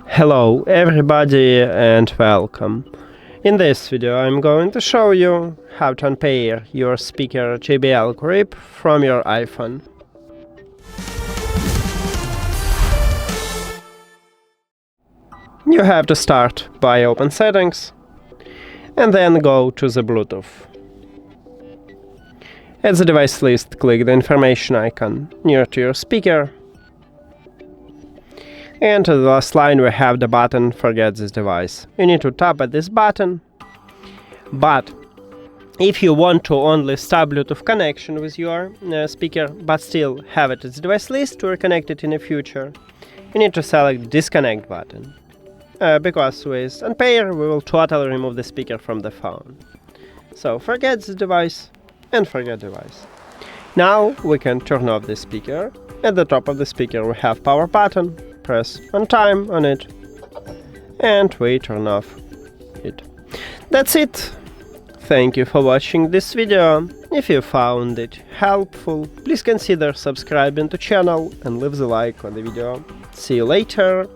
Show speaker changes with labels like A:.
A: Hello everybody and welcome. In this video I'm going to show you how to unpair your speaker JBL Grip from your iPhone. You have to start by open settings and then go to the Bluetooth. At the device list, click the information icon near to your speaker. And to the last line we have the button Forget this device. You need to tap at this button. But if you want to only start Bluetooth connection with your speaker but still have it as the device list to reconnect it in the future, you need to select disconnect button. Because with Unpair we will totally remove the speaker from the phone. So forget the device and forget device. Now we can turn off the speaker. At the top of the speaker we have power button. Press on time on it and we turn off it. That's it. Thank you for watching this video. If you found it helpful, please consider subscribing to channel and leave the like on the video. See you later.